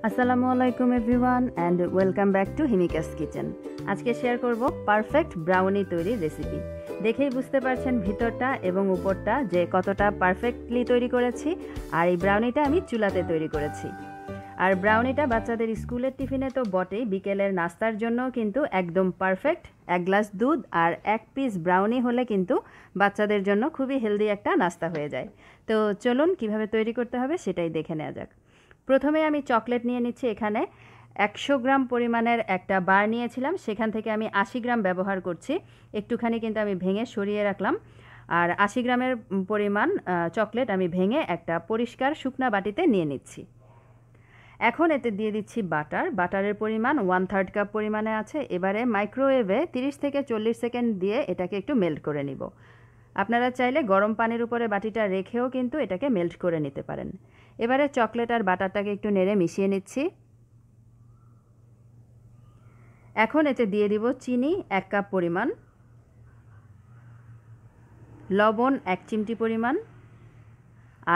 আসসালামু আলাইকুম everyone and welcome back to Himika's kitchen. আজকে শেয়ার করব পারফেক্ট ব্রাউনি তৈরির রেসিপি। দেখেই বুঝতে পারছেন ভিতরটা এবং উপরটা যে কতটা পারফেক্টলি তৈরি করেছি। আর এই ব্রাউনিটা আমি চুলাতে তৈরি করেছি। আর ব্রাউনিটা বাচ্চাদের স্কুলের টিফিনে তো বটেই, বিকেলের নাস্তার জন্য কিন্তু একদম পারফেক্ট। এক গ্লাস দুধ আর এক পিস ব্রাউনি হলে কিন্তু বাচ্চাদের জন্য খুবই হেলদি একটা নাস্তা হয়ে যায়। তো চলুন কিভাবে তৈরি করতে হবে সেটাই দেখে নেওয়া যাক। প্রথমে আমি চকলেট নিয়ে নিচ্ছি। এখানে 100 গ্রাম পরিমাণের একটা বার নিয়েছিলাম, সেখান থেকে আমি 80 গ্রাম ব্যবহার করছি। একটুখানি কিন্তু আমি ভেঙে সরিয়ে রাখলাম। আর 80 গ্রামের পরিমাণ চকলেট আমি ভেঙে একটা পরিষ্কার শুকনা বাটিতে নিয়ে নিচ্ছি। এখন এতে দিয়ে দিচ্ছি বাটার। বাটারের পরিমাণ 1/3 কাপ পরিমাণে আছে। এবারে মাইক্রোওয়েভে 30 থেকে 40 সেকেন্ড দিয়ে এটাকে একটু মেল্ট করে নিব। আপনারা চাইলে গরম পানির উপরে বাটিটা রেখেও কিন্তু এটাকে মেল্ট করে নিতে পারেন। এবারে চকলেট আর বাটারটাকে একটু নেড়ে মিশিয়ে নিচ্ছি। এখন এতে দিয়ে দিব চিনি 1 কাপ পরিমাণ, লবণ 1 চিমটি পরিমাণ,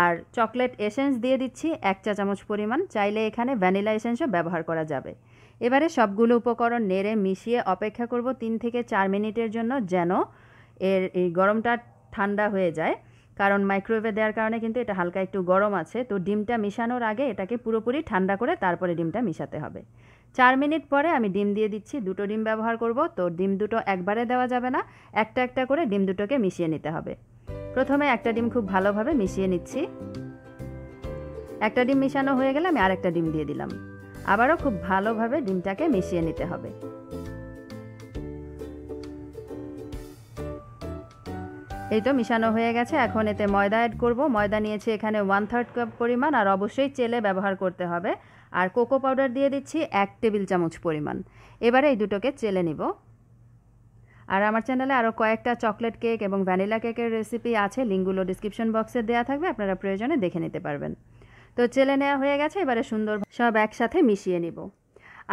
আর চকলেট এসেন্স দিয়ে দিচ্ছি 1 চা চামচ পরিমাণ। চাইলে এখানে ভ্যানিলা এসেন্সও ব্যবহার করা যাবে। এবারে সবগুলো উপকরণ নেড়ে মিশিয়ে অপেক্ষা করব 3 থেকে 4 মিনিটের জন্য, যেন এই গরমটা ঠান্ডা হয়ে যায়। কারণ মাইক্রোওয়েভে দেওয়ার কারণে কিন্তু এটা হালকা একটু গরম আছে। তো ডিমটা মিশানোর আগে এটাকে পুরোপুরি ঠান্ডা করে তারপরে ডিমটা মিশাতে হবে। 4 মিনিট পরে আমি ডিম দিয়ে দিচ্ছি। 2টো ডিম ব্যবহার করব। তো ডিম দুটো একবারে দেওয়া যাবে না, একটা একটা করে ডিম দুটোকে মিশিয়ে নিতে হবে। প্রথমে একটা ডিম খুব ভালোভাবে মিশিয়ে নিচ্ছি। একটা ডিম মিশানো হয়ে গেলে আমি আরেকটা ডিম দিয়ে দিলাম। আবারও খুব ভালোভাবে ডিমটাকে মিশিয়ে নিতে হবে। এই তো মিশানো হয়ে গেছে। এখন এতে ময়দা অ্যাড করব। ময়দা নিয়েছি এখানে 1/3 কাপ পরিমাণ, আর অবশ্যই চেলে ব্যবহার করতে হবে। আর কোকো পাউডার দিয়ে দিচ্ছি 1 টেবিল চামচ পরিমাণ। এবারে এই দুটোকে চেলে নিব। আর আমার চ্যানেলে আরও কয়েকটা চকলেট কেক এবং ভ্যানিলা কেকের রেসিপি আছে, লিঙ্কগুলো ডিসক্রিপশন বক্সে দেওয়া থাকবে, আপনারা প্রয়োজনে দেখে নিতে পারবেন। তো চেলে নেওয়া হয়ে গেছে। এবারে সুন্দর সব একসাথে মিশিয়ে নিব।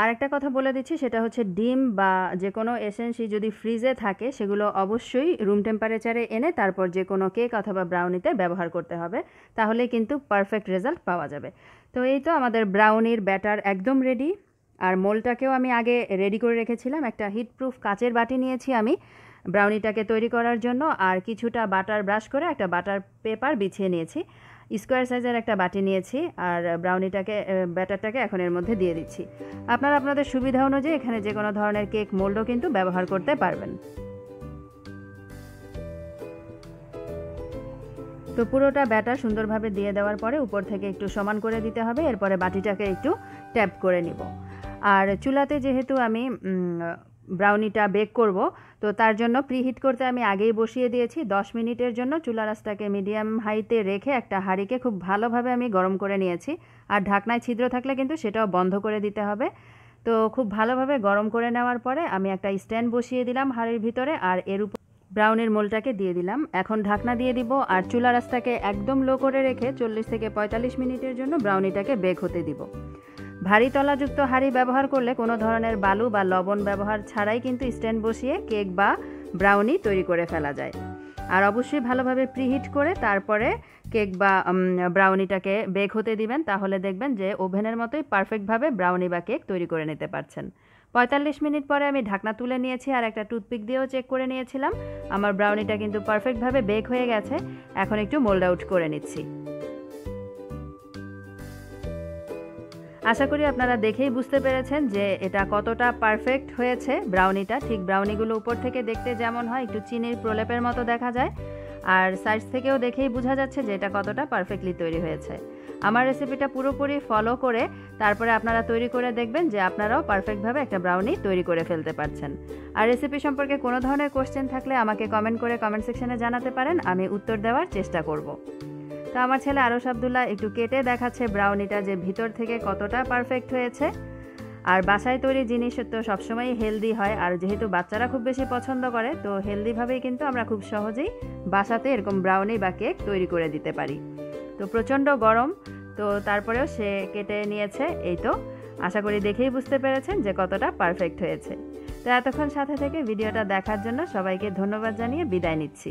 আর একটা কথা বলে দিচ্ছি, সেটা হচ্ছে ডিম বা যে কোনো এসেন্সই যদি ফ্রিজে থাকে সেগুলো অবশ্যই রুম টেম্পারেচারে এনে তারপর যে কোনো কেক অথবা ব্রাউনিতে ব্যবহার করতে হবে, তাহলে কিন্তু পারফেক্ট রেজাল্ট পাওয়া যাবে। তো এই তো আমাদের ব্রাউনির ব্যাটার একদম রেডি। আর মোলটাকেও আমি আগে রেডি করে রেখেছিলাম। একটা হিটপ্রুফ কাচের বাটি নিয়েছি আমি ব্রাউনিটাকে তৈরি করার জন্য। আর কিছুটা বাটার ব্রাশ করে একটা বাটার পেপার বিছিয়ে নিয়েছি। স্কোয়ার সাইজের একটা বাটি নিয়েছি। আর ব্যাটারটাকে এখন এর মধ্যে দিয়ে দিচ্ছি। আপনারা আপনাদের সুবিধা অনুযায়ী এখানে যে কোনো ধরনের কেক মোল্ডও কিন্তু ব্যবহার করতে পারবেন। তো পুরোটা ব্যাটার সুন্দরভাবে দিয়ে দেওয়ার পরে উপর থেকে একটু সমান করে দিতে হবে। এরপরে বাটিটাকে একটু ট্যাপ করে নিব। আর চুলাতে যেহেতু আমি ব্রাউনিটা বেক করব, তো তার জন্য প্রিহিট করতে আমি আগেই বসিয়ে দিয়েছি। 10 মিনিটের জন্য চুলা আঁচটাকে মিডিয়াম হাইতে রেখে একটা হাঁড়িকে খুব ভালোভাবে আমি গরম করে নিয়েছি। আর ঢাকনায় ছিদ্র থাকলে কিন্তু সেটাও বন্ধ করে দিতে হবে। তো খুব ভালোভাবে গরম করে নেওয়ার পরে আমি একটা স্ট্যান্ড বসিয়ে দিলাম হাঁড়ির ভিতরে, আর এর উপর ব্রাউনির মোলটাকে দিয়ে দিলাম। এখন ঢাকনা দিয়ে দিব আর চুলা আঁচটাকে একদম লো করে রেখে 40 থেকে 45 মিনিটের জন্য ব্রাউনিটাকে বেক হতে দিব। ভারী তলাযুক্ত হাঁড়ি ব্যবহার করলে কোনো ধরনের বালু বা লবণ ব্যবহার ছাড়াই কিন্তু স্ট্যান্ড বসিয়ে কেক বা ব্রাউনি তৈরি করে ফেলা যায়। আর অবশ্যই ভালোভাবে প্রিহিট করে তারপরে কেক বা ব্রাউনিটাকে বেক হতে দিবেন, তাহলে দেখবেন যে ওভেনের মতোই পারফেক্টভাবে ব্রাউনি বা কেক তৈরি করে নিতে পারছেন। 45 মিনিট পরে আমি ঢাকনা তুলে নিয়েছি আর একটা টুথপিক দিয়েও চেক করে নিয়েছিলাম। আমার ব্রাউনিটা কিন্তু পারফেক্টভাবে বেক হয়ে গেছে। এখন একটু মোল্ড আউট করে নিচ্ছি। আশা করি আপনারা দেখেই বুঝতে পেরেছেন যে এটা কতটা পারফেক্ট হয়েছে ব্রাউনিটা। ঠিক ব্রাউনিগুলো উপর থেকে দেখতে যেমন হয়, একটু চিনির প্রলেপের মতো দেখা যায়। আর সাইজ থেকেও দেখেই বোঝা যাচ্ছে যে এটা কতটা পারফেক্টলি তৈরি হয়েছে। আমার রেসিপিটা পুরোপুরি ফলো করে তারপরে আপনারা তৈরি করে দেখবেন যে আপনারাও পারফেক্টভাবে একটা ব্রাউনি তৈরি করে ফেলতে পারছেন। আর রেসিপি সম্পর্কে কোনো ধরনের কোশ্চেন থাকলে আমাকে কমেন্ট করে কমেন্ট সেকশনে জানাতে পারেন, আমি উত্তর দেওয়ার চেষ্টা করব। তো আমার ছেলে আরশ আব্দুল্লাহ একটু কেটে দেখাচ্ছে ব্রাউনিটা যে ভিতর থেকে কতটা পারফেক্ট হয়েছে। আর বাসায় তৈরি জিনিস তো সবসময়ই হেলদি হয়, আর যেহেতু বাচ্চারা খুব বেশি পছন্দ করে, তো হেলদিভাবেই কিন্তু আমরা খুব সহজেই বাসাতে এরকম ব্রাউনি বা কেক তৈরি করে দিতে পারি। তো প্রচণ্ড গরম, তো তারপরেও সে কেটে নিয়েছে। এই তো আশা করি দেখেই বুঝতে পেরেছেন যে কতটা পারফেক্ট হয়েছে। তো এতক্ষণ সাথে থেকে ভিডিওটা দেখার জন্য সবাইকে ধন্যবাদ জানিয়ে বিদায় নিচ্ছি।